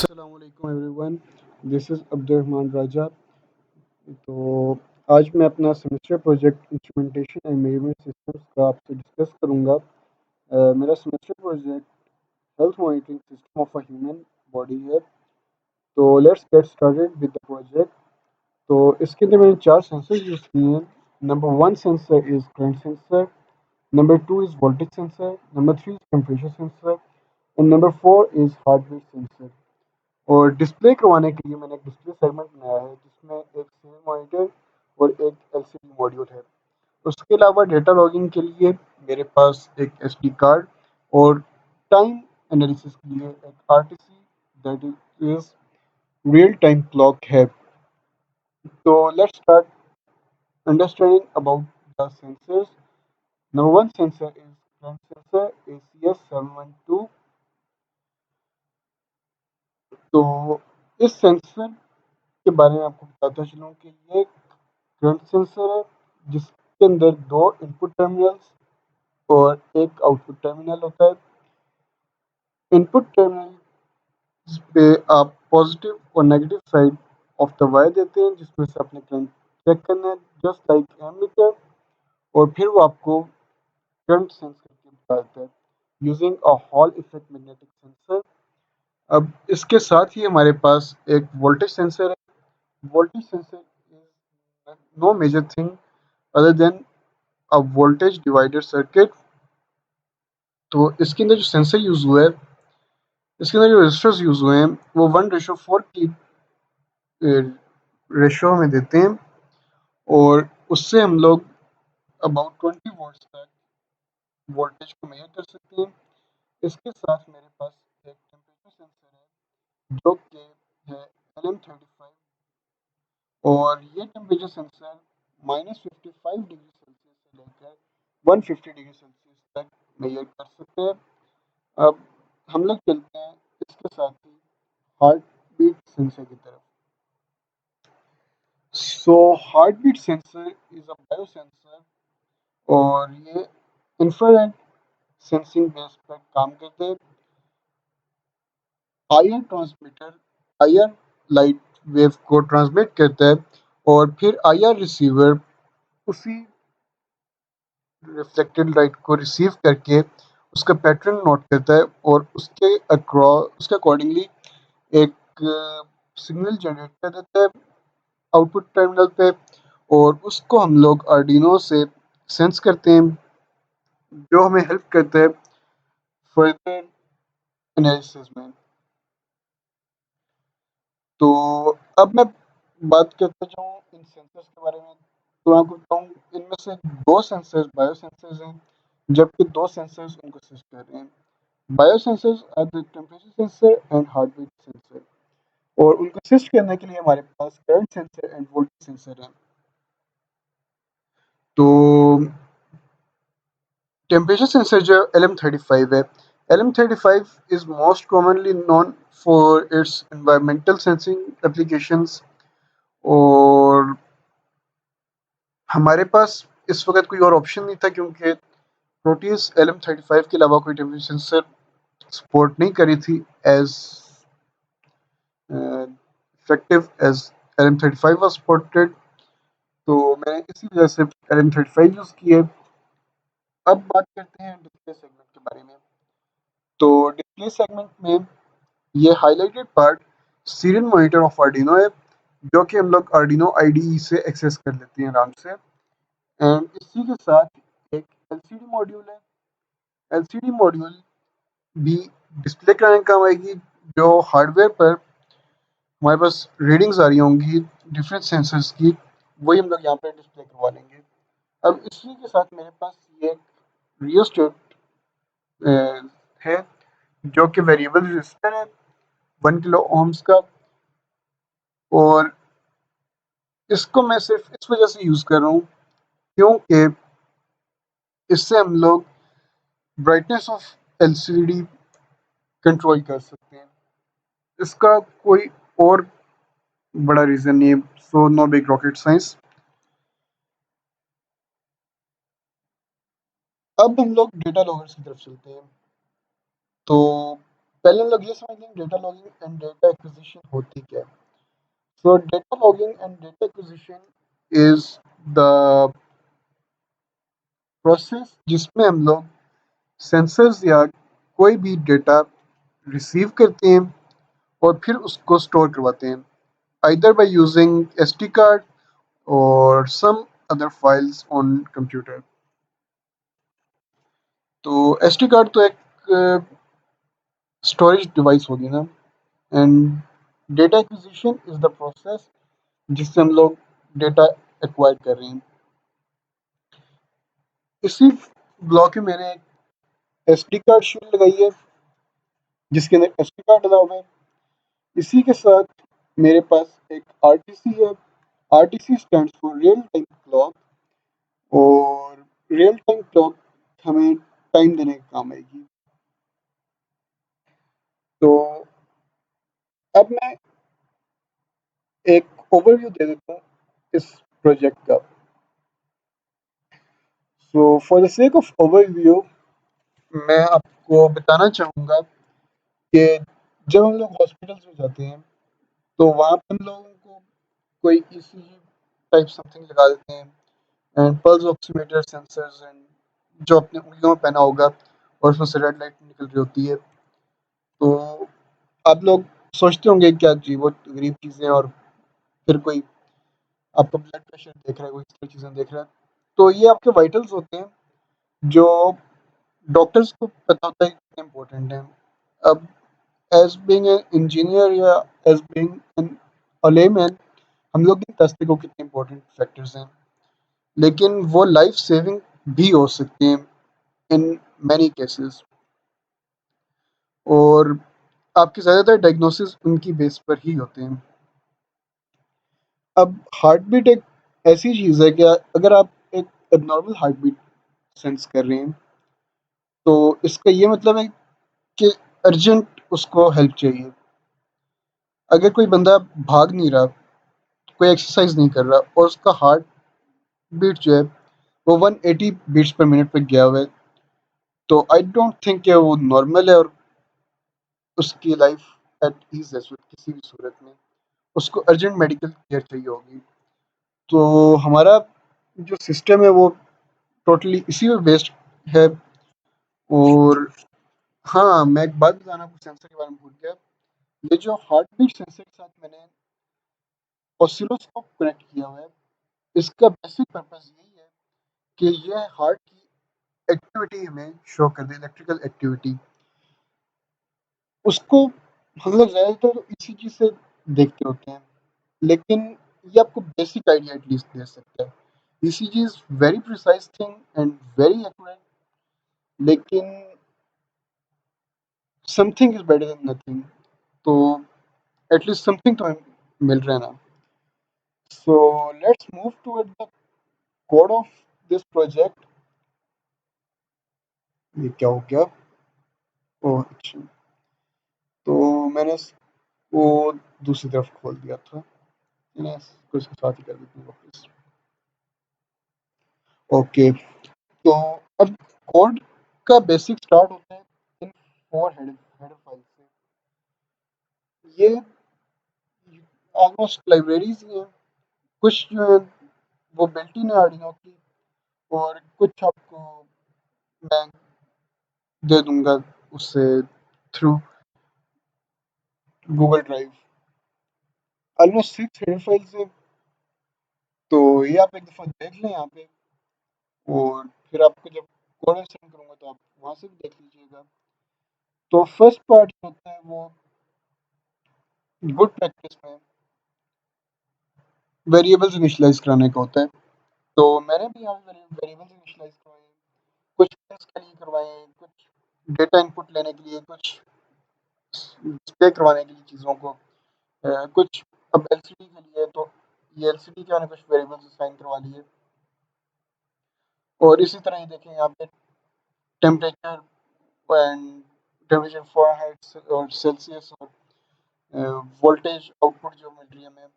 अस्सलामुअलैकुम everyone, this is Abdurrahman राजा। तो आज मैं अपना semester project instrumentation and measurement systems का आपसे डिस्कस करूंगा। मेरा semester project health monitoring system of a human body है। तो let's get started with the project. तो इसके अंदर मैंने चार सेंसर यूज़ किए हैं। Number one sensor is current sensor, number two is voltage sensor, number three is temperature sensor and number four is heart rate sensor. और display करवाने के लिए मैंने एक डिस्प्ले सेगमेंट बनाया है जिसमें एक सीरियल मॉनिटर और एक एलसीडी मॉड्यूल है। उसके अलावा डेटा लॉगिंग के लिए मेरे पास एक एसडी कार्ड और टाइम एनालिसिस के लिए एक RTC that is real time clock है। तो let's start understanding about the sensors. Number one sensor is current sensor ACS712। तो इस सेंसर के बारे में आपको बताता चलूँ कि ये करंट सेंसर है जिसके अंदर दो इनपुट टर्मिनल्स और एक आउटपुट टर्मिनल होता है। इनपुट टर्मिनल पे आप पॉजिटिव और negative side of the wire देते हैं जिसमें से अपने करंट चेक करना है जस्ट लाइक एमीटर, और फिर वो आपको करंट सेंस करके बताता है using a Hall effect magnetic sensor. अब इसके साथ ही हमारे पास एक वोल्टेज सेंसर है। Voltage sensor is no major thing other than a voltage divider circuit. तो इसके अंदर जो सेंसर यूज़ हुआ है, इसके अंदर जो रजिस्टर्स यूज़ हुए हैं वो 1:4 की रेशो में देते हैं, और उससे हम लोग अबाउट 20 वोल्ट्स तक वोल्टेज को मेजर कर सकते हैं। इसके साथ मेरे पास एक टेम्परेचर सेंसर है जो कि है LM35, और ये टेम्परेचर सेंसर -55 डिग्री सेल्सियस से लेकर 150 डिग्री सेल्सियस तक मेजर कर सकते हैं। अब हम लोग चलते हैं इसके साथ ही हार्ट बीट सेंसर की तरफ। So heart beat sensor is a bio sensor, और ये इंफ्रारेड सेंसिंग बेस पर काम करते हैं। IR transmitter IR light wave को ट्रांसमिट करता है, और फिर आईआर रिसीवर उसी रिफ्लेक्टेड लाइट को रिसीव करके उसका पैटर्न नोट करता है, और उसके अकॉर्डिंगली एक सिग्नल जनरेट कर देता है आउटपुट टर्मिनल पे, और उसको हम लोग आर्डिनो से सेंस करते हैं जो हमें हेल्प करता है फर्दर एनालिसिस में। तो अब मैं बात करता जाऊँ इन सेंसर्स के बारे में, तो आपको बताऊँ इनमें से दो सेंसर्स बायो सेंसर्स हैं जबकि दो सेंसर्स उनको असिस्ट कर रहे हैं। Biosensors are the temperature sensor and heart beat sensor, और उनको असिस्ट करने के लिए हमारे पास current sensor and voltage sensor है। तो टेम्परेचर सेंसर जो LM35 है, LM35 is most commonly known for its environmental sensing applications. और हमारे पास इस वक्त कोई और ऑप्शन नहीं था क्योंकि प्रोटीज LM35 के अलावा कोई टेम्परेचर सेंसर सपोर्ट नहीं करी थी as effective as LM35 was supported. तो मैंने इसी वजह से LM35 यूज़ की है। अब बात करते हैं डिस्प्ले सेगमेंट के बारे में। तो डिस्प्ले सेगमेंट में ये highlighted part serial monitor of Arduino है जो कि हम लोग आर्डिनो IDE से एक्सेस कर लेते हैं आराम से। एंड इसी के साथ एक एलसीडी मॉड्यूल है। एलसीडी मॉड्यूल भी डिस्प्ले कराने का काम आएगी, जो हार्डवेयर पर हमारे पास रीडिंग्स आ रही होंगी डिफरेंट सेंसर्स की, वही हम लोग यहाँ पर डिस्प्ले करवा लेंगे। अब इसी के साथ मेरे पास ये एक रियोस्टेट है जो कि वेरिएबल रजिस्टर है 1 किलो ओम्स का, और इसको मैं सिर्फ इस वजह से यूज़ कर रहा हूँ क्योंकि इससे हम लोग ब्राइटनेस ऑफ एलसीडी कंट्रोल कर सकते हैं। इसका कोई और बड़ा रीज़न नहीं है, so no big rocket science. अब हम लोग डेटा लॉगर्स की तरफ चलते हैं। तो पहले हम लोग ये समझ लें data logging and data acquisition होती क्या है। सो data logging and data acquisition is the process जिसमें हम लोग सेंसर्स या कोई भी डेटा रिसीव करते हैं और फिर उसको स्टोर करवाते हैं, either by using SD card or some other files on computer। तो SD कार्ड तो एक स्टोरेज डिवाइस होगी ना। And data acquisition is the process जिससे हम लोग डेटा एक्वायर कर रहे हैं। इसी ब्लॉक में मैंने एक SD कार्ड शीट लगाई है जिसके अंदर SD कार्ड डला हुआ है। इसी के साथ मेरे पास एक RTC है। RTC stands for real time clock, और रियल टाइम क्लॉक हमें टाइम देने का काम आएगी। तो अब मैं एक ओवरव्यू दे देता हूँ इस प्रोजेक्ट का। So for the sake of overview मैं आपको बताना चाहूँगा कि जब हम लोग हॉस्पिटल्स में जाते हैं तो वहाँ पर हम लोगों को कोई ECG टाइप समथिंग लगा देते हैं and pulse oximeter sensors and जो अपने उंगलियों में पहना होगा और उसमें से रेड लाइट निकल रही होती है। तो आप लोग सोचते होंगे क्या जी वो गरीब चीज़ें, और फिर कोई आपका ब्लड प्रेशर देख रहा है, कोई इस तरह चीज़ें देख रहा है। तो ये आपके वाइटल्स होते हैं जो डॉक्टर्स को पता होता है कितने इम्पोर्टेंट हैं। अब एज बीइंग एन इंजीनियर या एज बीइंग एन लेमैन हम लोग नहीं समझते को कितने इम्पोर्टेंट फैक्टर्स हैं, लेकिन वो लाइफ सेविंग भी हो सकते हैं इन मैनी केसेस। और आपकी ज़्यादातर डायग्नोसिस उनकी बेस पर ही होते हैं। अब हार्ट बीट एक ऐसी चीज़ है कि अगर आप एक एबनॉर्मल हार्ट बीट सेंस कर रहे हैं तो इसका ये मतलब है कि अर्जेंट उसको हेल्प चाहिए। अगर कोई बंदा भाग नहीं रहा, कोई एक्सरसाइज नहीं कर रहा और उसका हार्ट बीट जो है वो 180 बीट्स पर मिनट पे गया हुआ है, तो आई डोंट थिंक कि वो नॉर्मल है और उसकी लाइफ एट ईज है किसी भी सूरत में। उसको अर्जेंट मेडिकल केयर चाहिए होगी। तो हमारा जो सिस्टम है वो टोटली इसी में बेस्ड है। और हाँ, मैं एक बात बताना आपको सेंसर के बारे में भूल गया। ये जो हार्ट बीट सेंसर के साथ मैंने ऑसिलोस्कोप कनेक्ट किया हुआ है, इसका बेसिक पर्पस यही है कि यह हार्ट की एक्टिविटी हमें शो कर दे, इलेक्ट्रिकल एक्टिविटी। उसको हम लोग ज़्यादातर तो इसी चीज़ से देखते होते हैं, लेकिन ये आपको बेसिक आइडिया एटलीस्ट दे सकता है। ECG is very precise thing and very accurate, लेकिन something is better than nothing. तो एटलीस्ट समथिंग तो हमें मिल रहा है ना। So let's move toward the code of this project. ये क्या हो गया? ओह अच्छा, तो मैंने इसको दूसरी तरफ खोल दिया था। मैं इसको इसके साथ ही कर देता हूँ वापस। ओके, तो अब कोड का बेसिक स्टार्ट होता है इन 4 हेडर फाइल से। ये ऑलमोस्ट लाइब्रेरीज ही हैं। कुछ जो है वो बिल्ट इन है आर्डिनो की, और कुछ आपको मैं दे दूंगा उससे through Google drive. Almost 6 header files हैं। तो ये आप एक दफ़ा देख लें यहाँ पे, और फिर आपको जब कोड सेंड करूँगा तो आप वहाँ से भी देख लीजिएगा। तो फर्स्ट पार्ट होता है वो गुड प्रैक्टिस में वेरिएबल्स इनिशियलाइज कराने का होता है। तो मैंने भी यहाँ वेरिएबल्स इनिशियलाइज करवाए हैं, कुछ टेस्ट के लिए करवाए, कुछ डेटा इनपुट लेने के लिए, कुछ डिस्प्ले करवाने के लिए चीज़ों को, कुछ अब एलसीडी के लिए तो ये एलसीडी के मैंने कुछ वेरिएबल्स असाइन करवा लिए। और इसी तरह ही देखें यहाँ पे टेम्परेचर एंड टेम्परेचर फ़ारेनहाइट और सेल्सियस और वोल्टेज आउटपुट जो मिल रही है हमें,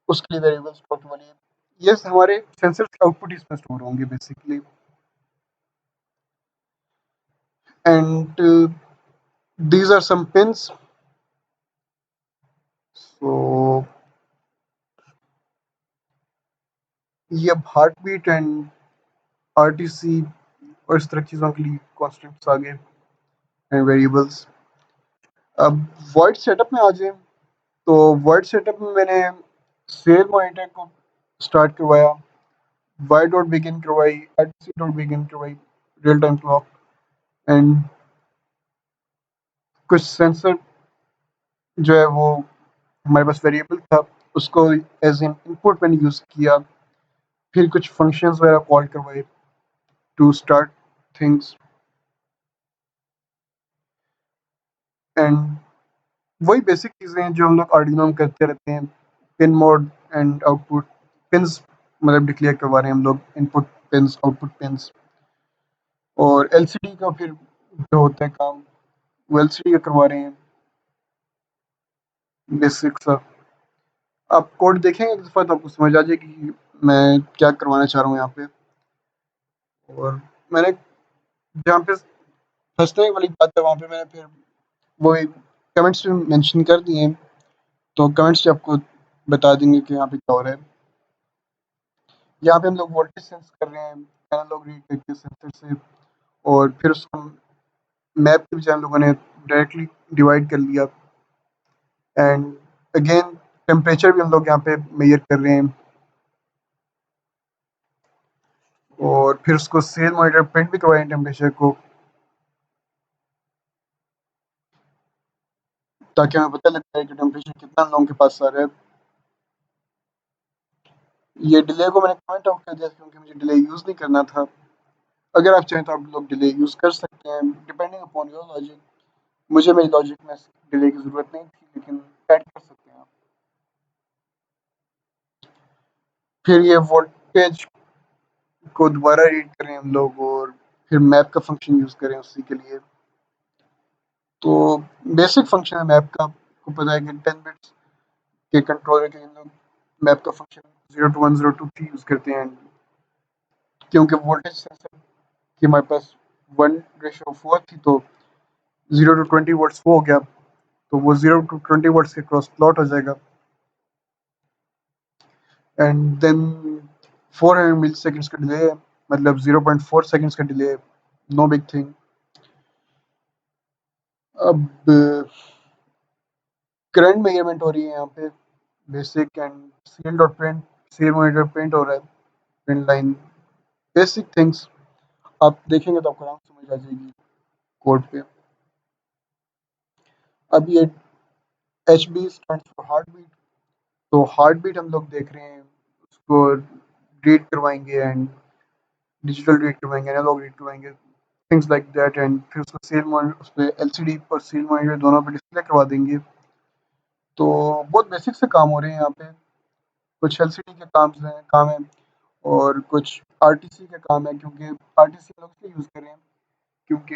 उसके लिए वेरिएबल्स स्टोर करवा लिए। ये हमारे सेंसर के आउटपुट इसमें स्टोर होंगे basically. And These are some pins. So ये अब हार्ट बीट एंड आरटीसी और इस तरह की चीज़ों के लिए कॉन्स्टेंट्स आ गए एंड वेरिएबल्स। अब वर्ड सेटअप में आ जाए तो वर्ड सेटअप में मैंने सेल मॉनिटर को स्टार्ट करवाया, वाई डॉट बिगिन करवाई, आरटीसी डॉट बिगिन करवाई, रियल टाइम क्लॉक एंड कुछ सेंसर जो है वो हमारे पास वेरिएबल था, उसको एज एन इनपुट मैंने यूज़ किया। फिर कुछ फंक्शंस वगैरह कॉल करवाए टू स्टार्ट थिंग्स एंड वही बेसिक चीज़ें हैं जो हम लोग आर्डिनो में करते रहते हैं। Pin mode and output pins मतलब डिक्लेयर करवा रहे हैं हम लोग, इनपुट पिन्स आउटपुट पिन्स। और एलसीडी का फिर जो होता है काम वो एलसीडी का करवा रहे हैं बेसिक सा। आप कोड देखेंगे एक दफ़ा तो आपको समझ आ जाएगी कि मैं क्या करवाना चाह रहा हूँ यहाँ पे। और मैंने जहाँ पे फंसने वाली बात है वहाँ पे मैंने फिर वो कमेंट्स में मेंशन कर दिए हैं, तो कमेंट्स से आपको बता देंगे कि यहाँ पे क्या हो रहा है। यहाँ पे हम लोग वोल्टेज सेंस कर रहे हैं एनालॉग रीड करके सेंसर से, और फिर उसको मैप के बजाय हम लोगों ने डायरेक्टली डिवाइड कर लिया। एंड अगेन टेम्परेचर भी हम लोग यहाँ पे मेजर कर रहे हैं, और फिर उसको सेल मॉनिटर प्रिंट भी करवाएं टेम्परेचर को, ताकि हमें पता लगता है कि टेम्परेचर कितना हम लोगों के पास आ रहा है। ये डिले को मैंने कमेंट आउट कर दिया क्योंकि मुझे डिले यूज़ नहीं करना था। अगर आप चाहें तो आप लोग डिले यूज़ कर सकते हैं डिपेंडिंग अपॉन योर लॉजिक। मुझे मेरी लॉजिक में डिले की ज़रूरत नहीं थी, लेकिन ऐड कर सकते हैं आप। फिर ये वोल्टेज को दोबारा रीड करें हम लोग, और फिर मैप का फंक्शन यूज़ करें उसी के लिए। तो बेसिक फंक्शन है मैप का, आपको पता है कि 10 बिट्स के कंट्रोलर के लिए हम लोग मैप का फंक्शन 0 to 1 0 to 3 यूज़ करते हैं। क्योंकि वोल्टेज सेंसर की हमारे पास 1:4 थी, तो 0 to 20 वोल्ट्स वो हो गया, तो वो 0 to 20 वोल्ट्स के क्रॉस प्लॉट हो जाएगा। एंड देन 400 मिली सेकेंड्स का डिले है, मतलब 0.4 सेकेंड्स का डिले है, नो बिग थिंग। अब करंट मेजरमेंट हो रही है यहाँ पे basic and seal dot print, seal monitor print हो रहा है, प्रिंट लाइन, बेसिक थिंग्स। आप देखेंगे तो आपको आराम से समझ आ जाएगी कोड पे। अब ये H B stand for heart beat, तो हार्ट बीट हम लोग देख रहे हैं, उसको रीड करवाएंगे एंड डिजिटल रीड करवाएंगे, एनालॉग रीड करवाएंगे, थिंग्स लाइक दैट। एंड फिर उसको सेल मॉनिटर उस पर एलसीडी और सील मॉनिटर दोनों पे डिस्प्ले करवा देंगे। तो बहुत बेसिक से काम हो रहे हैं यहाँ पे। कुछ एलसीडी के काम है और कुछ आरटीसी के काम है, क्योंकि आरटीसी हम लोग इसलिए यूज़ कर रहे हैं क्योंकि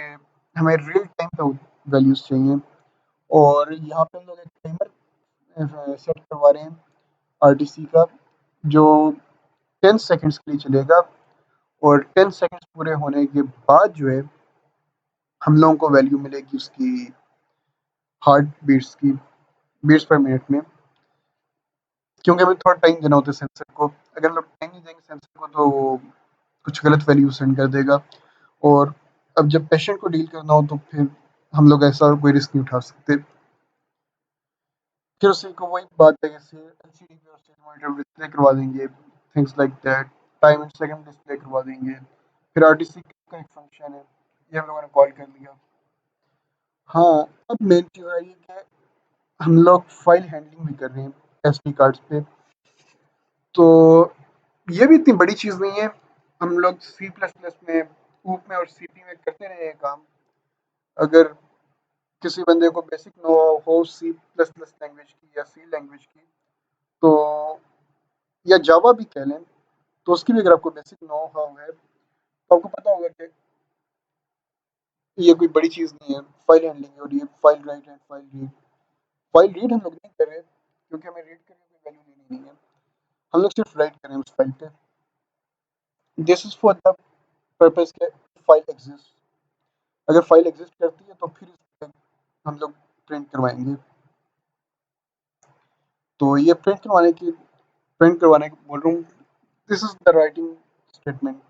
हमें रियल टाइम पे वैल्यूज़ चाहिए। और यहाँ पे हम लोग एक टाइमर सेट करवा रहे हैं आरटीसी का, जो 10 सेकंड्स के लिए चलेगा, और 10 सेकंड्स पूरे होने के बाद जो है हम लोगों को वैल्यू मिलेगी उसकी हार्ट बीट्स की, बीट्स पर मिनट में। क्योंकि हमें थोड़ा टाइम देना होता है सेंसर को, अगर हम लोग टाइम नहीं देंगे सेंसर को तो वो कुछ गलत वैल्यू सेंड कर देगा। और अब जब पेशेंट को डील करना हो तो फिर हम लोग ऐसा कोई रिस्क नहीं उठा सकते। फिर उसी को वही बात है, जैसे एलसीडी पे और मॉनिटर डिस्प्ले करवा देंगे, things like that, time and second display करवा देंगे। फिर आरटीसी का एक फंक्शन है, ये हम लोगों ने कॉल कर लिया। हाँ, अब मेन चीज़ है ये कि हम लोग फाइल हैंडलिंग भी कर रहे हैं एसडी कार्ड्स पे, तो ये भी इतनी बड़ी चीज़ नहीं है। हम लोग सी प्लस प्लस में, ऊप में और सीपी में करते रहे हैं काम। अगर किसी बंदे को बेसिक नो हो सी प्लस प्लस लैंग्वेज की या सी लैंग्वेज की, तो या जावा भी कह लें, तो उसकी भी अगर आपको बेसिक नो हाउ है तो आपको पता होगा कि ये कोई बड़ी चीज़ नहीं है फाइल हैंडलिंग, और ये file write and file read. File read हम लोग नहीं कर रहे क्योंकि हमें रीड करके कोई वैल्यू लेनी नहीं है, हम लोग सिर्फ राइट करें उस फाइल पे। This is for the purpose के फाइल एग्जिस्ट, अगर फाइल एग्जिस्ट करती है तो फिर हम लोग प्रिंट करवाएंगे। तो ये प्रिंट करवाने की बोल रहा हूँ, this is the writing statement.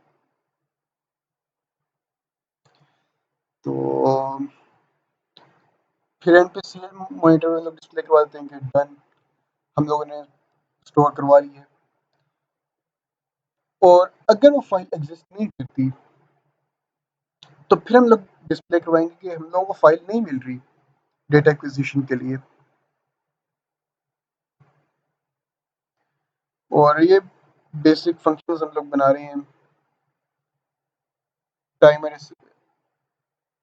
तो फिर एंड पे सीएल मॉनिटर में लोग डिस्प्ले करवा देते हैं कि डन, हम लोगों ने स्टोर करवा ली है। और अगर वो फाइल एग्जिस्ट नहीं करती तो फिर हम लोग डिस्प्ले करवाएंगे कि हम लोगों को फाइल नहीं मिल रही डेटा एक्विजिशन के लिए। और ये बेसिक फंक्शंस हम लोग बना रहे हैं। टाइमर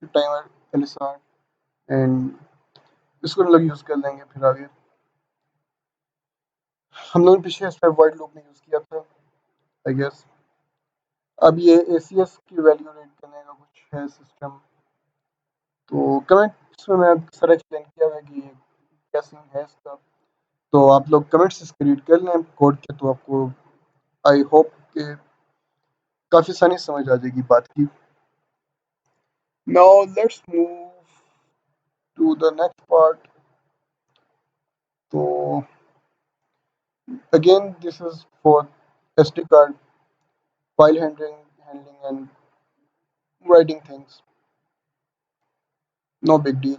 टाइमर एलएसआर एंड इसको हम लोग यूज़ कर लेंगे फिर आगे। हम लोगों ने पिछले स्टेप वाइड लूप में यूज़ किया था आई गेस। अब ये एसीएस की वैल्यू रीड करने का कुछ है सिस्टम। तो कमेंट्स में मैंने सारा एक्सप्लेन किया है कि क्या सीन है इसका। तो आप लोग कमेंट्स इसके रीड कर लें कोड के, तो आपको आई होप कि काफ़ी आसानी से समझ आ जाएगी बात की। Now let's move to the next part. तो again this is for SD card file handling and writing things, no big deal.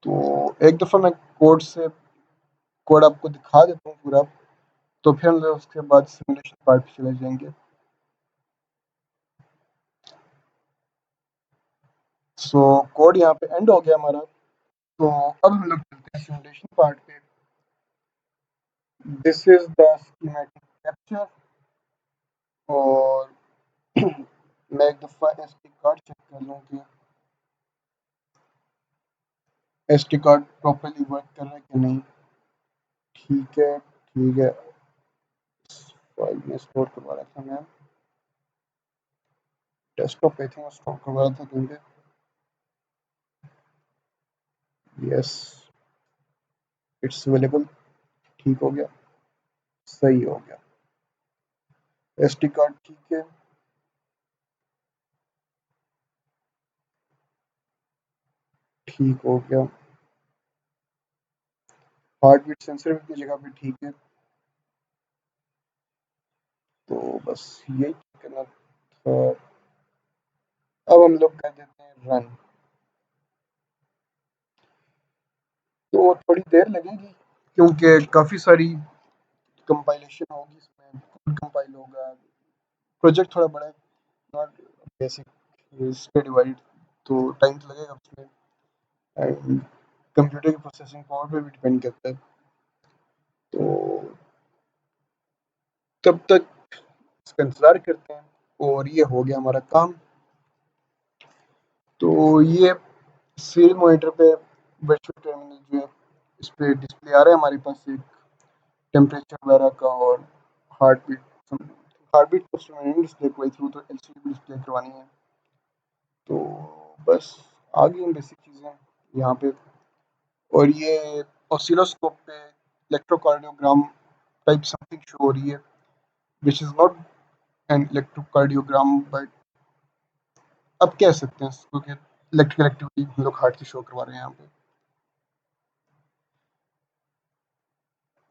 तो एक दफ़ा मैं कोड आपको दिखा देता हूँ पूरा, तो फिर हम लोग उसके बाद सिमुलेशन पार्ट पे चले जाएंगे। सो कोड यहाँ पे एंड हो गया हमारा। तो अब हम लोग चलते हैं सिमुलेशन पार्ट पे। This is the schematic capture. और मैं एक दफ़ा एसडी कार्ड चेक कर लूँ कि एसडी कार्ड प्रॉपरली वर्क कर रहा है कि नहीं। ठीक है, ठीक है। फाइल में स्टोर करवा रहा था मैं, डेस्कटॉप पे थी, मैं स्टोर करवा रहा था क्योंकि यस इट्स अवेलेबल। ठीक हो गया, सही हो गया। एसडी कार्ड ठीक है, ठीक हो गया। हार्ट बीट सेंसर भी अपनी जगह पे ठीक है। तो बस यही करना था। अब हम लोग कर देते हैं रन। तो थोड़ी देर लगेगी क्योंकि काफ़ी सारी कंपाइलेशन होगी इसमें, कोड कंपाइल होगा। प्रोजेक्ट थोड़ा बड़ा है, नॉट बेसिक, इसके डिवाइड, तो टाइम तो लगेगा उसमें। एंड कंप्यूटर की प्रोसेसिंग पावर पे भी डिपेंड करता है। तो तब तक इसका इंतज़ार करते हैं। और ये हो गया हमारा काम। तो ये सीरियल मॉनिटर पे वर्चुअल टर्मिनल जो है इस पे डिस्प्ले आ रहा है हमारे पास एक टेम्परेचर वगैरह का और हार्ट बीट। हार्ट बीट तो उसमें नहीं डिस्प्ले करवाई थी, वो तो एलसीडी पे डिस्प्ले करवानी है। तो बस आ गई बेसिक चीज़ें यहाँ पे। और ये ऑसिलोस्कोप पे इलेक्ट्रोकार्डियोग्राम टाइप समथिंग शो हो रही है, which is not an electrocardiogram, but अब कह सकते हैं इसको कि इलेक्ट्रिकल एक्टिविटी हम लोग हार्ट की शो करवा रहे हैं यहाँ पे।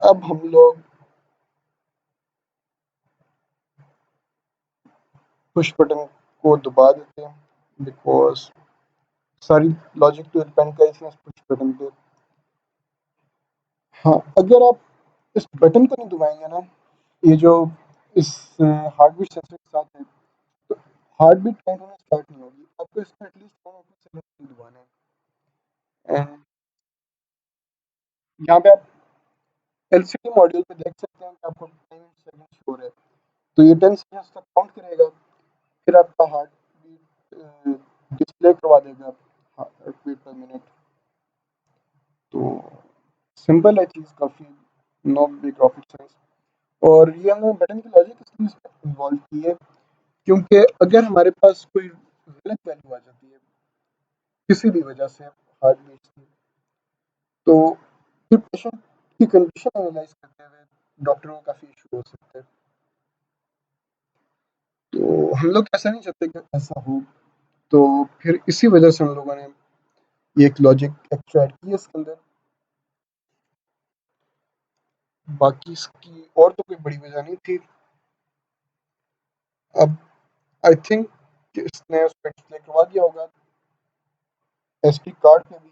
अब हम लोग पुश बटन को दबा देते हैं बिकॉज सारी लॉजिक तो डिपेंड करेगी इस पुश बटन पे। हाँ, अगर आप इस बटन को नहीं दबाएंगे ना, ये जो इस हार्ट बीट सेंसर के साथ है, तो हार्ट बीट काउंट होना स्टार्ट नहीं होगी। आपको इसको एटलीस्ट 10 सेकंड दबाना है। एंड यहाँ पे आप एलसीडी मॉड्यूल पे देख सकते हैं कि आपको टाइम सेकंड शो हो रहा है। तो ये 10 सेकंड तक काउंट करेगा, फिर आपका हार्ट बीट डिस्प्ले करवा देगा हार्ट बीट पर मिनट। तो सिंपल है चीज़ काफ़ी, नो बिग रॉकेट साइंस। और ये हमने बटन की लॉजिक इसलिए इन्वॉल्व की है क्योंकि अगर हमारे पास कोई गलत वैल्यू आ जाती है किसी भी वजह से हार्ट बीट की, तो फिर पेशेंट की कंडीशन एनालाइज करते हुए डॉक्टरों को काफ़ी इशू हो सकते हैं। हम लोग ऐसा नहीं चाहते कि ऐसा हो, तो फिर इसी वजह से हम लोगों ने ये एक लॉजिक एक्स्ट्रा ऐड की है इसके अंदर। बाकी इसकी और तो कोई बड़ी वजह नहीं थी। अब आई थिंक कि इसने उस पर डिस्प्ले करवा दिया होगा एसडी कार्ड पे भी।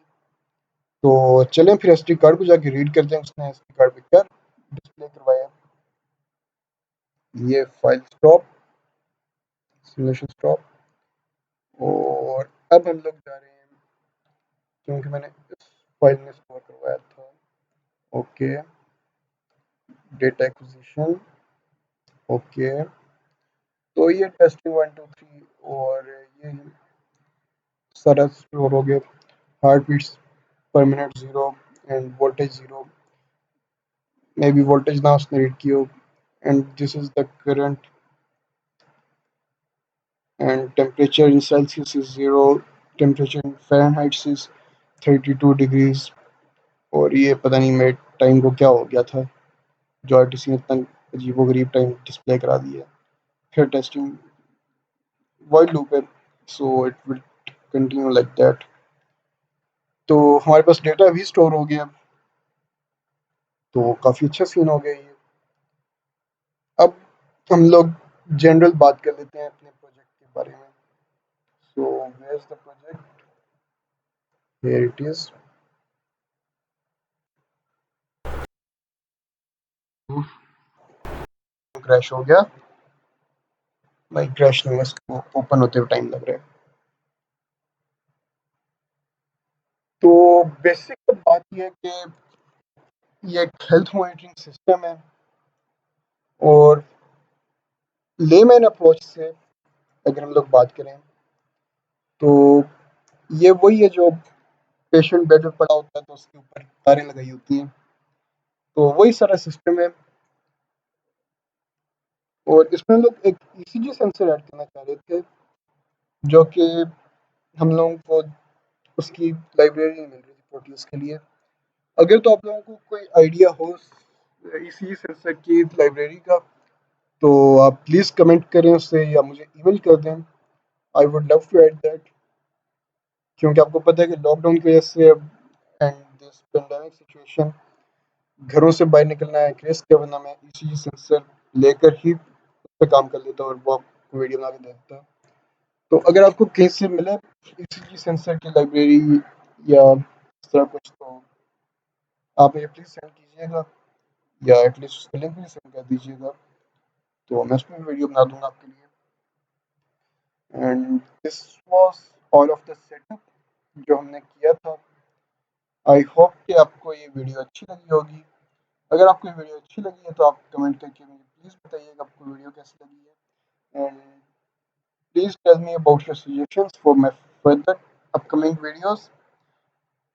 तो चलें फिर एसडी कार्ड को जाके रीड करते हैं उसने एसडी कार्ड पे क्या डिस्प्ले करवाया। ये फाइल स्टॉप, सिमुलेशन स्टॉप। और अब हम लोग जा रहे हैं, क्योंकि मैंने इस फाइल में स्टोर करवाया था। Okay, data acquisition. ओके, तो ये टेस्टिंग 1 2 3 और ये सारा स्टोर हो गया। Heart beats per minute 0 and voltage 0, may be voltage ना उसने रीड की हो। And this is the current and temperature in Celsius is 0, temperature in Fahrenheit is 32 degrees। और ये पता नहीं मेरे टाइम को क्या हो गया था जो आरटीसी ने इतना अजीबो गरीब टाइम डिस्प्ले करा दिया। फिर टेस्टिंग वाइल लूप है, so it will continue like that. तो हमारे पास डेटा भी स्टोर हो गया, तो काफ़ी अच्छा सीन हो गया ये। अब हम लोग जनरल बात कर लेते हैं अपने प्रोजेक्ट के बारे में। So where is the project, here it is. Crash हो गया भाई, क्रैश नहीं, इसको ओपन होते हुए टाइम लग रहा है। तो बेसिक बात यह है कि ये एक हेल्थ मॉनिटरिंग सिस्टम है, और लेमैन अप्रोच से अगर हम लोग बात करें तो ये वही है जो पेशेंट बेड पे पड़ा होता है तो उसके ऊपर तारें लगाई होती हैं, तो वही सारा सिस्टम है। और इसमें हम लोग एक ईसीजी सेंसर ऐड करना चाह रहे थे, जो कि हम लोगों को उसकी लाइब्रेरी नहीं मिल रही थी प्रोटीन्स के लिए। अगर तो आप लोगों को कोई आइडिया हो ईसीजी सेंसर की लाइब्रेरी का, तो आप प्लीज़ कमेंट करें उससे या मुझे ईमेल कर दें। I would love to add that, क्योंकि आपको पता है कि लॉकडाउन की वजह से एंड दिस पेंडेमिक सिचुएशन घरों से बाहर निकलना है एक रिस्क है, वरना मैं ईसीजी सेंसर लेकर ही उस पर काम कर लेता और वो आपको वीडियो बना के देता। तो अगर आपको कहीं से मिले ईसीजी सेंसर की लाइब्रेरी या इस तरह कुछ, तो आप मुझे प्लीज़ सेंड कीजिएगा, या एटलीस्ट उसका लिंक भी सेंड कर दीजिएगा, तो मैं उसमें वीडियो बना दूंगा आपके लिए। And this was all of the setup जो हमने किया था। आई होप कि आपको ये वीडियो अच्छी लगी होगी। अगर आपको ये वीडियो अच्छी लगी है तो आप कमेंट करके मुझे प्लीज़ बताइएगा आपको वीडियो कैसी लगी है। And please tell me about your suggestions for my further upcoming videos.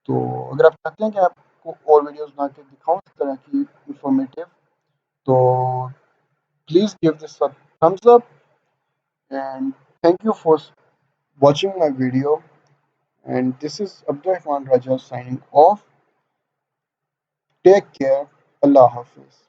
तो अगर आप चाहते हैं कि आपको और वीडियोस बना के दिखाऊं इस तरह की इंफॉर्मेटिव, तो please give this a thumbs up and thank you for watching my video, and this is Abdurrahman Raja signing off. Take care. Allah Hafiz.